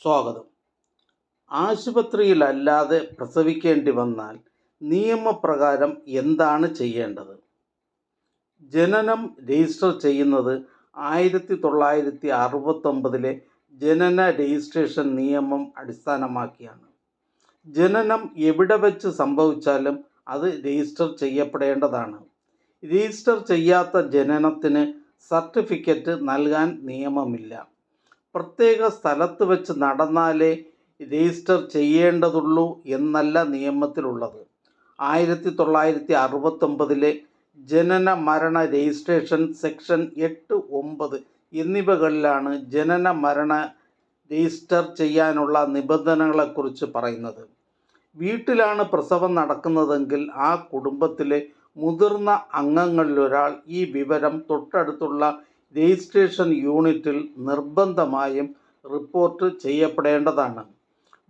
സ്വാഗതം. ആശുപത്രിയിലല്ലാതെ പ്രസവിക്കേണ്ടി വന്നാൽ നിയമപ്രകാരം എന്താണ് ചെയ്യേണ്ടത്? ജനനം രജിസ്റ്റർ ചെയ്യുന്നത് 1969 ജനന രജിസ്ട്രേഷൻ നിയമം അടിസ്ഥാനമാക്കിയാണ്. ജനനം എവിടെ വച്ച് സംഭവിച്ചാലും അത് രജിസ്റ്റർ ചെയ്യപ്പെടേണ്ടതാണ്. രജിസ്റ്റർ ചെയ്യാത്ത ജനനത്തിന് സർട്ടിഫിക്കറ്റ് നൽകാൻ നിയമമില്ല. പ്രത്യേക സ്ഥലത്ത് വെച്ച് നടന്നാലേ രജിസ്റ്റർ ചെയ്യേണ്ടതുള്ളൂ എന്നല്ല നിയമത്തിലുള്ളത്. 1969 ജനന മരണ രജിസ്ട്രേഷൻ സെക്ഷൻ 8, 9 എന്നിവകളിലാണ് ജനന മരണ രജിസ്റ്റർ ചെയ്യാനുള്ള നിബന്ധനകളെക്കുറിച്ച് പറയുന്നത്. വീട്ടിലാണ് പ്രസവം നടക്കുന്നതെങ്കിൽ ആ കുടുംബത്തിലെ മുതിർന്ന അംഗങ്ങളിലൊരാൾ ഈ വിവരം തൊട്ടടുത്തുള്ള രജിസ്ട്രേഷൻ യൂണിറ്റിൽ നിർബന്ധമായും റിപ്പോർട്ട് ചെയ്യപ്പെടേണ്ടതാണ്.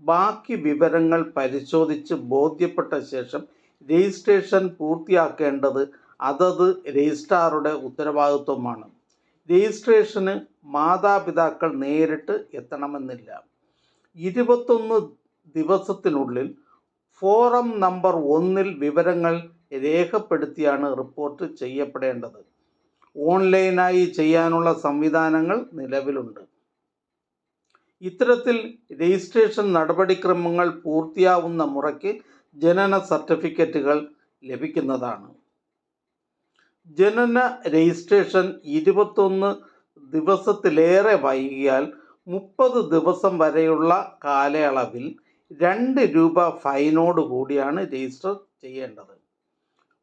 ബാക്കി വിവരങ്ങൾ പരിശോധിച്ച് ബോധ്യപ്പെട്ട ശേഷം രജിസ്ട്രേഷൻ പൂർത്തിയാക്കേണ്ടത് അതത് രജിസ്ട്രാറുടെ ഉത്തരവാദിത്വമാണ്. രജിസ്ട്രേഷന് മാതാപിതാക്കൾ നേരിട്ട് എത്തണമെന്നില്ല. 21 ദിവസത്തിനുള്ളിൽ ഫോറം നമ്പർ 1 വിവരങ്ങൾ രേഖപ്പെടുത്തിയാണ് റിപ്പോർട്ട് ചെയ്യപ്പെടേണ്ടത്. ഓൺലൈനായി ചെയ്യാനുള്ള സംവിധാനങ്ങൾ നിലവിലുണ്ട്. ഇത്തരത്തിൽ രജിസ്ട്രേഷൻ നടപടിക്രമങ്ങൾ പൂർത്തിയാവുന്ന മുറയ്ക്ക് ജനന സർട്ടിഫിക്കറ്റുകൾ ലഭിക്കുന്നതാണ്. ജനന രജിസ്ട്രേഷൻ 21 ദിവസത്തിലേറെ വൈകിയാൽ 30 ദിവസം വരെയുള്ള കാലയളവിൽ ₹2 ഫൈനോട് കൂടിയാണ് രജിസ്റ്റർ ചെയ്യേണ്ടത്.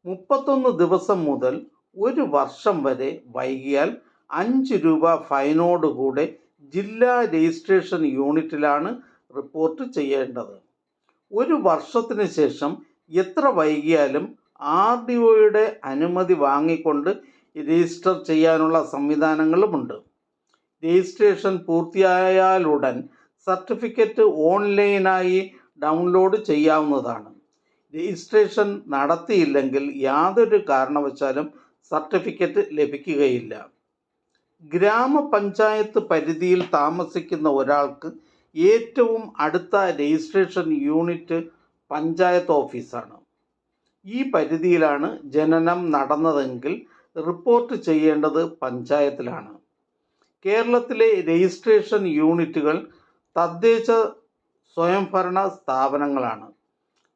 31 ദിവസം മുതൽ 1 വർഷം വരെ വൈകിയാൽ ₹5 ഫൈനോടുകൂടെ ജില്ലാ രജിസ്ട്രേഷൻ യൂണിറ്റിലാണ് റിപ്പോർട്ട് ചെയ്യേണ്ടത്. 1 വർഷത്തിന് ശേഷം എത്ര വൈകിയാലും RDOയുടെ അനുമതി വാങ്ങിക്കൊണ്ട് രജിസ്റ്റർ ചെയ്യാനുള്ള സംവിധാനങ്ങളുമുണ്ട്. രജിസ്ട്രേഷൻ പൂർത്തിയായാലുടൻ സർട്ടിഫിക്കറ്റ് ഓൺലൈനായി ഡൗൺലോഡ് ചെയ്യാവുന്നതാണ്. രജിസ്ട്രേഷൻ നടത്തിയില്ലെങ്കിൽ യാതൊരു കാരണവശാലും സർട്ടിഫിക്കറ്റ് ലഭിക്കുകയില്ല. ഗ്രാമപഞ്ചായത്ത് പരിധിയിൽ താമസിക്കുന്ന ഒരാൾക്ക് ഏറ്റവും അടുത്ത രജിസ്ട്രേഷൻ യൂണിറ്റ് പഞ്ചായത്ത് ഓഫീസാണ്. ഈ പരിധിയിലാണ് ജനനം നടന്നതെങ്കിൽ റിപ്പോർട്ട് ചെയ്യേണ്ടത് പഞ്ചായത്തിലാണ്. കേരളത്തിലെ രജിസ്ട്രേഷൻ യൂണിറ്റുകൾ തദ്ദേശ സ്വയംഭരണ സ്ഥാപനങ്ങളാണ്.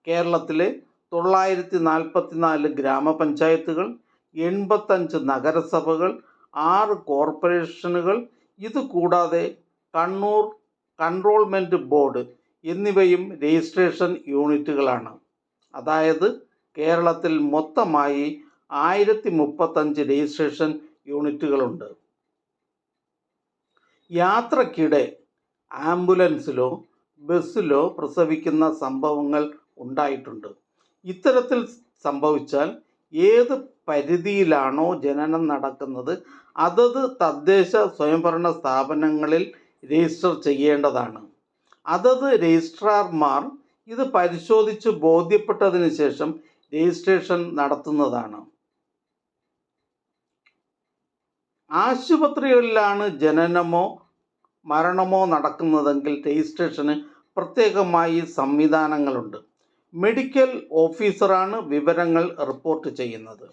കേരളത്തിലെ 944 ഗ്രാമപഞ്ചായത്തുകൾ, 85 നഗരസഭകൾ, 6 കോർപ്പറേഷനുകൾ, ഇതുകൂടാതെ കണ്ണൂർ കൺട്രോൾമെൻറ്റ് ബോർഡ് എന്നിവയും രജിസ്ട്രേഷൻ യൂണിറ്റുകളാണ്. അതായത് കേരളത്തിൽ മൊത്തമായി 1035 രജിസ്ട്രേഷൻ യൂണിറ്റുകളുണ്ട്. യാത്രക്കിടെ ആംബുലൻസിലോ ബസ്സിലോ പ്രസവിക്കുന്ന സംഭവങ്ങൾ ഉണ്ടായിട്ടുണ്ട്. ഇത്തരത്തിൽ സംഭവിച്ചാൽ ഏത് പരിധിയിലാണോ ജനനം നടക്കുന്നത് അതത് തദ്ദേശ സ്വയംഭരണ സ്ഥാപനങ്ങളിൽ രജിസ്റ്റർ ചെയ്യേണ്ടതാണ്. അതത് രജിസ്ട്രാർമാർ ഇത് പരിശോധിച്ച് ബോധ്യപ്പെട്ടതിന് ശേഷം രജിസ്ട്രേഷൻ നടത്തുന്നതാണ്. ആശുപത്രികളിലാണ് ജനനമോ മരണമോ നടക്കുന്നതെങ്കിൽ രജിസ്ട്രേഷന് പ്രത്യേകമായി സംവിധാനങ്ങളുണ്ട്. മെഡിക്കൽ ഓഫീസറാണ് വിവരങ്ങൾ റിപ്പോർട്ട് ചെയ്യുന്നത്.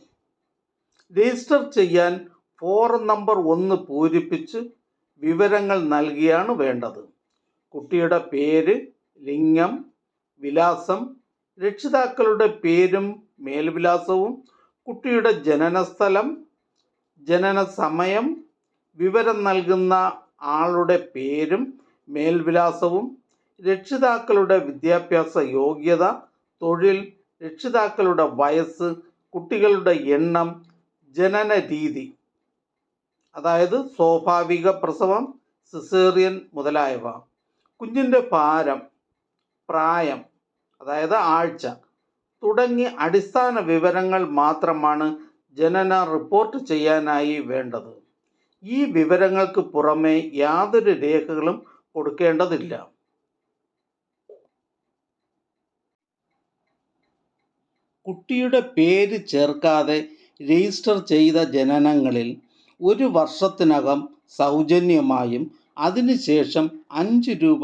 രജിസ്റ്റർ ചെയ്യാൻ ഫോറം നമ്പർ 1 പൂരിപ്പിച്ച് വിവരങ്ങൾ നൽകിയാണ് വേണ്ടത്. കുട്ടിയുടെ പേര്, ലിംഗം, വിലാസം, രക്ഷിതാക്കളുടെ പേരും മേൽവിലാസവും, കുട്ടിയുടെ ജനനസ്ഥലം, ജനന സമയം, വിവരം നൽകുന്ന ആളുടെ പേരും മേൽവിലാസവും, രക്ഷിതാക്കളുടെ വിദ്യാഭ്യാസ യോഗ്യത, തൊഴിൽ, രക്ഷിതാക്കളുടെ വയസ്സ്, കുട്ടികളുടെ എണ്ണം, ജനന രീതി, അതായത് സ്വാഭാവിക പ്രസവം, സിസേറിയൻ മുതലായവ, കുഞ്ഞിൻ്റെ ഭാരം, പ്രായം, അതായത് ആഴ്ച തുടങ്ങി അടിസ്ഥാന വിവരങ്ങൾ മാത്രമാണ് ജനന റിപ്പോർട്ട് ചെയ്യാനായി വേണ്ടത്. ഈ വിവരങ്ങൾക്ക് പുറമെ യാതൊരു രേഖകളും കൊടുക്കേണ്ടതില്ല. കുട്ടിയുടെ പേര് ചേർക്കാതെ രജിസ്റ്റർ ചെയ്ത ജനനങ്ങളിൽ 1 വർഷത്തിനകം സൗജന്യമായും അതിനുശേഷം 5 രൂപ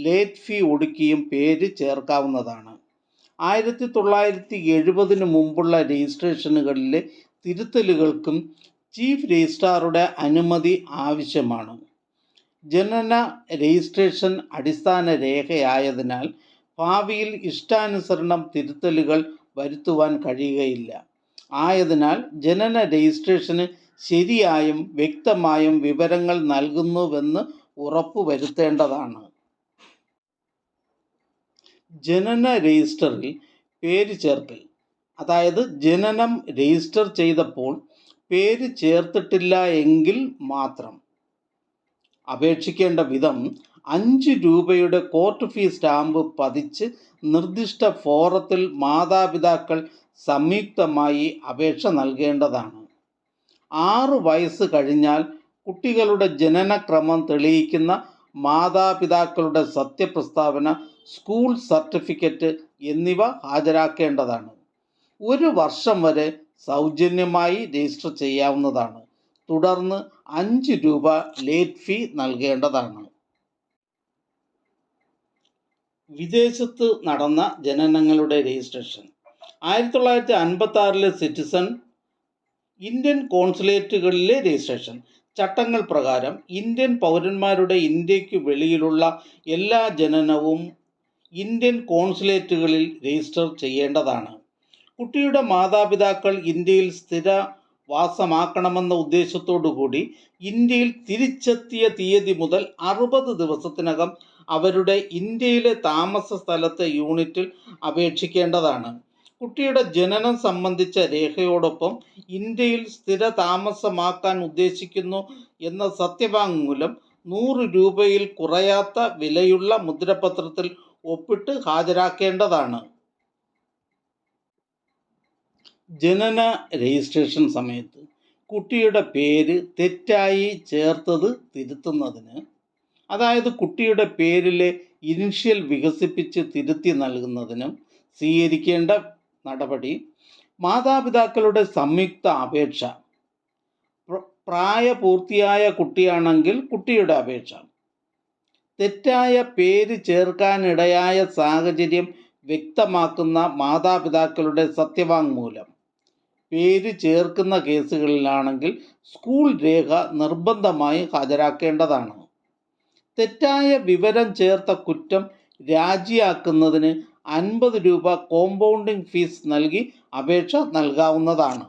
ലേറ്റ് ഫീ ഒടുക്കിയും പേര് ചേർക്കാവുന്നതാണ്. 1970 മുമ്പുള്ള രജിസ്ട്രേഷനുകളിലെ തിരുത്തലുകൾക്കും ചീഫ് രജിസ്ട്രാറുടെ അനുമതി ആവശ്യമാണ്. ജനന രജിസ്ട്രേഷൻ അടിസ്ഥാന രേഖയായതിനാൽ ഭാവിയിൽ ഇഷ്ടാനുസരണം തിരുത്തലുകൾ വരുത്തുവാൻ കഴിയുകയില്ല. ആയതിനാൽ ജനന രജിസ്ട്രേഷന് ശരിയായും വ്യക്തമായും വിവരങ്ങൾ നൽകുന്നുവെന്ന് ഉറപ്പുവരുത്തേണ്ടതാണ്. ജനന രജിസ്റ്ററിൽ പേര് ചേർക്കൽ, അതായത് ജനനം രജിസ്റ്റർ ചെയ്തപ്പോൾ പേര് ചേർത്തിട്ടില്ല എങ്കിൽ മാത്രം അപേക്ഷിക്കേണ്ട വിധം 5 രൂപയുടെ കോർട്ട് ഫീ സ്റ്റാമ്പ് പതിച്ച് നിർദ്ദിഷ്ട ഫോറത്തിൽ മാതാപിതാക്കൾ സംയുക്തമായി അപേക്ഷ നൽകേണ്ടതാണ്. 6 വയസ്സ് കഴിഞ്ഞാൽ കുട്ടികളുടെ ജനനക്രമം തെളിയിക്കുന്ന മാതാപിതാക്കളുടെ സത്യപ്രസ്താവന, സ്കൂൾ സർട്ടിഫിക്കറ്റ് എന്നിവ ഹാജരാക്കേണ്ടതാണ്. 1 വർഷം വരെ സൗജന്യമായി രജിസ്റ്റർ ചെയ്യാവുന്നതാണ്. തുടർന്ന് 5 രൂപ ലേറ്റ് ഫീ നൽകേണ്ടതാണ്. വിദേശത്ത് നടന്ന ജനനങ്ങളുടെ രജിസ്ട്രേഷൻ 1956 സിറ്റിസൺ ഇന്ത്യൻ കോൺസുലേറ്റുകളിലെ രജിസ്ട്രേഷൻ ചട്ടങ്ങൾ പ്രകാരം ഇന്ത്യൻ പൗരന്മാരുടെ ഇന്ത്യക്ക് വെളിയിലുള്ള എല്ലാ ജനനവും ഇന്ത്യൻ കോൺസുലേറ്റുകളിൽ രജിസ്റ്റർ ചെയ്യേണ്ടതാണ്. കുട്ടിയുടെ മാതാപിതാക്കൾ ഇന്ത്യയിൽ സ്ഥിരവാസമാക്കണമെന്ന ഉദ്ദേശത്തോടുകൂടി ഇന്ത്യയിൽ തിരിച്ചെത്തിയ തീയതി മുതൽ 60 ദിവസത്തിനകം അവരുടെ ഇന്ത്യയിലെ താമസ സ്ഥലത്തെ യൂണിറ്റിൽ അപേക്ഷിക്കേണ്ടതാണ്. കുട്ടിയുടെ ജനനം സംബന്ധിച്ച രേഖയോടൊപ്പം ഇന്ത്യയിൽ സ്ഥിര താമസമാക്കാൻ ഉദ്ദേശിക്കുന്നു എന്ന സത്യവാങ്മൂലം 100 രൂപയിൽ കുറയാത്ത വിലയുള്ള മുദ്രപത്രത്തിൽ ഒപ്പിട്ട് ഹാജരാക്കേണ്ടതാണ്. ജനന രജിസ്ട്രേഷൻ സമയത്ത് കുട്ടിയുടെ പേര് തെറ്റായി ചേർത്തത് തിരുത്തുന്നതിന്, അതായത് കുട്ടിയുടെ പേരിലെ ഇനിഷ്യൽ വികസിപ്പിച്ച് തിരുത്തി നൽകുന്നതിനും സ്വീകരിക്കേണ്ട നടപടി: മാതാപിതാക്കളുടെ സംയുക്ത അപേക്ഷ. പ്രായപൂർത്തിയായ കുട്ടിയാണെങ്കിൽ കുട്ടിയുടെ അപേക്ഷ. തെറ്റായ പേര് ചേർക്കാനിടയായ സാഹചര്യം വ്യക്തമാക്കുന്ന മാതാപിതാക്കളുടെ സത്യവാങ്മൂലം. പേര് ചേർക്കുന്ന കേസുകളിലാണെങ്കിൽ സ്കൂൾ രേഖ നിർബന്ധമായി ഹാജരാക്കേണ്ടതാണ്. തെറ്റായ വിവരം ചേർത്ത കുറ്റം രാജിയാക്കുന്നതിന് 50 രൂപ കോമ്പൗണ്ടിംഗ് ഫീസ് നൽകി അപേക്ഷ നൽകാവുന്നതാണ്.